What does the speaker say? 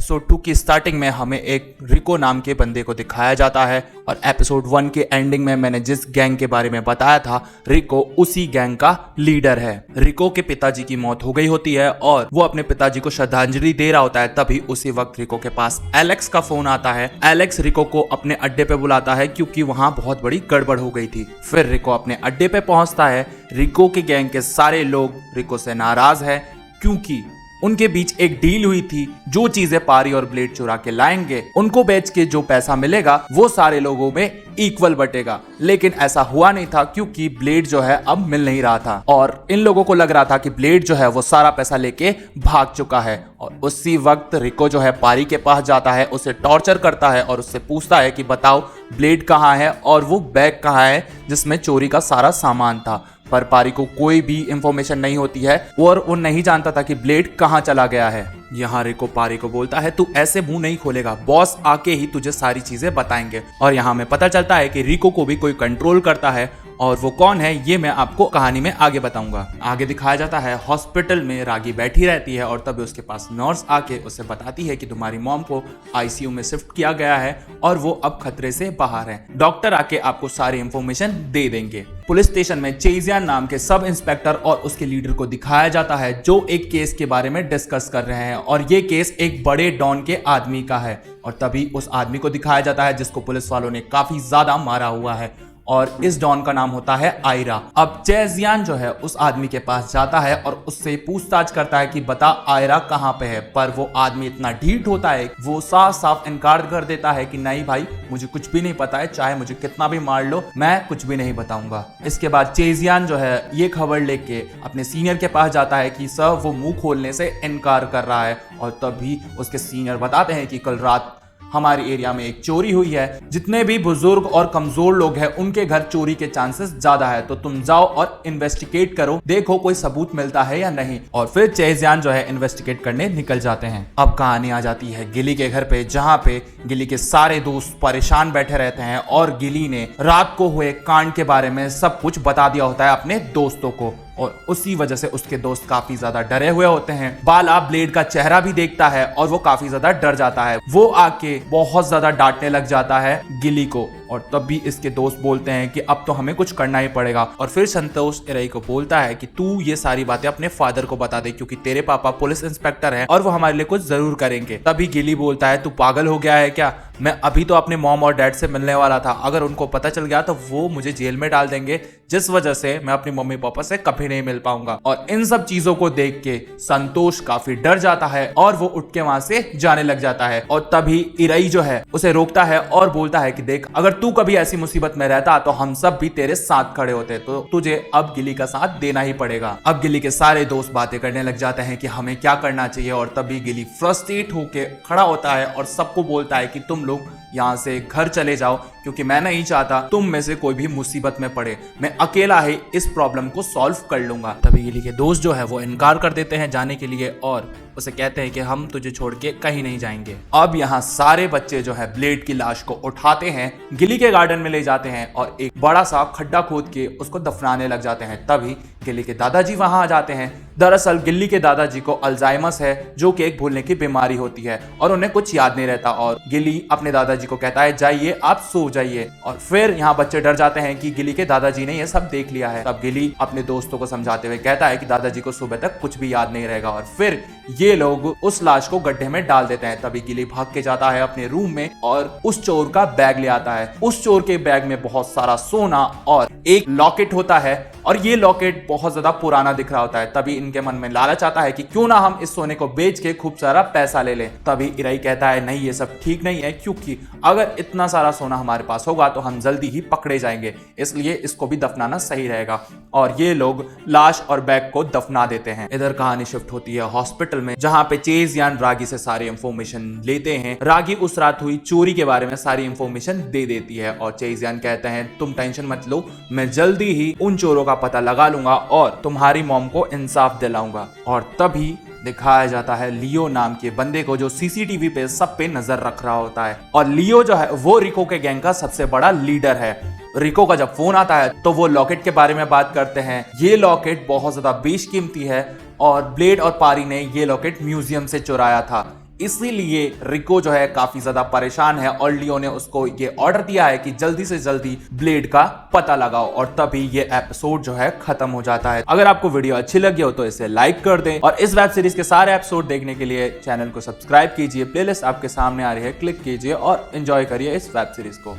Episode 2 की starting में हमें एक रिको नाम के बंदे को दिखाया जाता है और एपिसोड 1 के एंडिंग में मैंने जिस गैंग के बारे में बताया था, रिको उसी गैंग का लीडर है। रिको के पिताजी की मौत हो गई होती है और वो अपने पिताजी को श्रद्धांजलि दे रहा होता है। तभी उसी वक्त रिको के पास एलेक्स का फोन आता है। एलेक्स रिको को अपने अड्डे पे बुलाता है क्योंकि वहां बहुत बड़ी गड़बड़ हो गई थी। फिर रिको अपने अड्डे पे पहुंचता है। रिको के गैंग के सारे लोग रिको से नाराज है क्योंकि उनके बीच एक डील हुई थी, जो चीजें पारी और ब्लेड चुरा के लाएंगे उनको बेच के जो पैसा मिलेगा वो सारे लोगों में इक्वल बटेगा। लेकिन ऐसा हुआ नहीं था क्योंकि ब्लेड जो है अब मिल नहीं रहा था और इन लोगों को लग रहा था कि ब्लेड जो है वो सारा पैसा लेके भाग चुका है। और उसी वक्त रिको जो है पारी के पास जाता है, उसे टॉर्चर करता है और उससे पूछता है कि बताओ ब्लेड कहाँ है और वो बैग कहाँ है जिसमें चोरी का सारा सामान था। पर पारी को कोई भी इंफॉर्मेशन नहीं होती है और वो नहीं जानता था कि ब्लेड कहाँ चला गया है। यहाँ रिको पारी को बोलता है तू ऐसे मुंह नहीं खोलेगा, बॉस आके ही तुझे सारी चीजें बताएंगे। और यहाँ में पता चलता है कि रिको को भी कोई कंट्रोल करता है और वो कौन है ये मैं आपको कहानी में आगे बताऊंगा। आगे दिखाया जाता है हॉस्पिटल में रागी बैठी रहती है और तभी उसके पास नर्स आके उसे बताती है कि तुम्हारी मॉम को आईसीयू में शिफ्ट किया गया है और वो अब खतरे से बाहर है। डॉक्टर आके आपको सारी इंफॉर्मेशन दे देंगे। पुलिस स्टेशन में चेजियान नाम के सब इंस्पेक्टर और उसके लीडर को दिखाया जाता है जो एक केस के बारे में डिस्कस कर रहे हैं और ये केस एक बड़े डॉन के आदमी का है। और तभी उस आदमी को दिखाया जाता है जिसको पुलिस वालों ने काफी ज्यादा मारा हुआ है और इस डॉन का नाम होता है आयरा। अब चेजियान जो है उस आदमी के पास जाता है और उससे पूछताछ करता है कि बता आयरा कहाँ पे है। पर वो आदमी इतना ढीठ होता है, वो साफ साफ इनकार कर देता है कि नहीं भाई मुझे कुछ भी नहीं पता है, चाहे मुझे कितना भी मार लो मैं कुछ भी नहीं बताऊंगा। इसके बाद चेजियान जो है ये खबर लेके अपने सीनियर के पास जाता है कि सर वो मुंह खोलने से इनकार कर रहा है। और तभी उसके सीनियर बताते हैं कि कल रात हमारी एरिया में एक चोरी हुई है, जितने भी बुजुर्ग और कमजोर लोग हैं उनके घर चोरी के चांसेस ज्यादा है, तो तुम जाओ और इन्वेस्टिगेट करो, देखो कोई सबूत मिलता है या नहीं। और फिर चेजियान जो है इन्वेस्टिगेट करने निकल जाते हैं। अब कहानी आ जाती है गिली के घर पे, जहाँ पे गिली के सारे दोस्त परेशान बैठे रहते हैं और गिली ने रात को हुए कांड के बारे में सब कुछ बता दिया होता है अपने दोस्तों को और उसी वजह से उसके दोस्त काफी ज्यादा डरे हुए होते हैं। बाला ब्लेड का चेहरा भी देखता है और वो काफी ज्यादा डर जाता है। वो आके बहुत ज्यादा डांटने लग जाता है गिली को और तब भी इसके दोस्त बोलते हैं कि अब तो हमें कुछ करना ही पड़ेगा। और फिर संतोष इरई को बोलता है कि तू ये सारी बातें अपने फादर को बता दे क्योंकि तेरे पापा पुलिस इंस्पेक्टर हैं और वो हमारे लिए कुछ जरूर करेंगे। तभी गिली बोलता है तू पागल हो गया है क्या, मैं अभी तो अपने मॉम और डैड से मिलने वाला था, अगर उनको पता चल गया तो वो मुझे जेल में डाल देंगे, जिस वजह से मैं अपनी मम्मी पापा से कभी नहीं मिल पाऊंगा। और इन सब चीजों को देख के संतोष काफी डर जाता है और वो उठ के वहां से जाने लग जाता है। और तभी इरई जो है उसे रोकता है और बोलता है कि देख अगर तू कभी ऐसी मुसीबत में रहता तो हम सब भी तेरे साथ खड़े होते, तो तुझे अब गिली का साथ देना ही पड़ेगा। अब गिली के सारे दोस्त बातें करने लग जाते हैं कि हमें क्या करना चाहिए और तभी गिली फ्रस्ट्रेट होके खड़ा होता है और सबको बोलता है कि तुम लोग यहाँ से घर चले जाओ क्योंकि मैं नहीं चाहता तुम में से कोई भी मुसीबत में पड़े, मैं अकेला ही इस प्रॉब्लम को सॉल्व कर लूंगा। तभी गिली के दोस्त जो है वो इनकार कर देते हैं जाने के लिए और उसे कहते हैं कि हम तुझे छोड़ के कहीं नहीं जाएंगे। अब यहाँ सारे बच्चे जो है ब्लेड की लाश को उठाते हैं, गिली के गार्डन में ले जाते हैं और एक बड़ा सा खड्डा खोद के उसको दफनाने लग जाते हैं। तभी गिली के दादाजी वहां आ जाते हैं। दरअसल गिल्ली के दादाजी को अल्जाइमर्स है जो कि एक भूलने की बीमारी होती है और उन्हें कुछ याद नहीं रहता और गिली अपने दादाजी को कहता है जाइए आप सो जाइए। और फिर यहाँ बच्चे डर जाते हैं कि गिली के दादाजी ने ये सब देख लिया है। तब गिली अपने दोस्तों को समझाते हुए कहता है कि दादाजी को सुबह तक कुछ भी याद नहीं रहेगा और फिर ये लोग उस लाश को गड्ढे में डाल देते हैं। तभी गिली भाग के जाता है अपने रूम में और उस चोर का बैग ले आता है। उस चोर के बैग में बहुत सारा सोना और एक लॉकेट होता है और ये लॉकेट बहुत ज्यादा पुराना दिख रहा होता है। तभी इनके मन में लालच आता है कि क्यों ना हम इस सोने को बेच के खूब सारा पैसा ले लें। तभी इरई कहता है नहीं ये सब ठीक नहीं है क्योंकि अगर इतना सारा सोना हमारे पास होगा तो हम जल्दी ही पकड़े जाएंगे, इसलिए इसको भी दफनाना सही रहेगा। और ये लोग लाश और बैग को दफना देते हैं। इधर कहानी शिफ्ट होती है हॉस्पिटल में, जहां पे चेजियान रागी से सारी इंफॉर्मेशन लेते हैं। रागी उस रात हुई चोरी के बारे में सारी इंफॉर्मेशन दे देती है और चेजियान कहते हैं तुम टेंशन मत लो, मैं जल्दी ही उन चोरों का पता लगा लूंगा और तुम्हारी मॉम को इंसाफ दिलाऊंगा। और तभी दिखाया जाता है लियो नाम के बंदे को जो सीसीटीवी पे सब पे नजर रख रहा होता है और लियो जो है वो रिको के गैंग का सबसे बड़ा लीडर है। रिको का जब फोन आता है तो वो लॉकेट के बारे में बात करते हैं। ये लॉकेट बहुत ज्यादा बेशकीमती है और ब्लेड और पारी ने ये लॉकेट म्यूजियम से चुराया था, इसीलिए रिको जो है काफी ज्यादा परेशान है और लियो ने उसको ये ऑर्डर दिया है कि जल्दी से जल्दी ब्लेड का पता लगाओ और तभी ये एपिसोड जो है खत्म हो जाता है। अगर आपको वीडियो अच्छी लगी हो तो इसे लाइक कर दें और इस वेब सीरीज के सारे एपिसोड देखने के लिए चैनल को सब्सक्राइब कीजिए। प्लेलिस्ट आपके सामने आ रही है, क्लिक कीजिए और एंजॉय करिए इस वेब सीरीज को।